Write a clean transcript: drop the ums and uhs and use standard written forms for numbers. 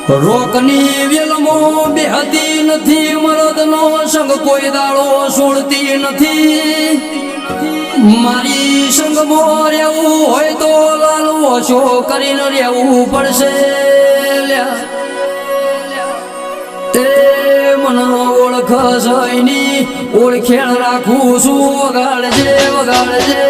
રોકની વેલમો બેહતી નથી, મરદનો સંગ કોઈ દાડો છોડતી નથી. મારી સંગમાં રહેવું હોય તો લાલ ઓછો કરીને રહેવું પડશે. તે મને ઓળખ જઈની ઓળખેણ રાખું છું. વગાડજે વગાડજે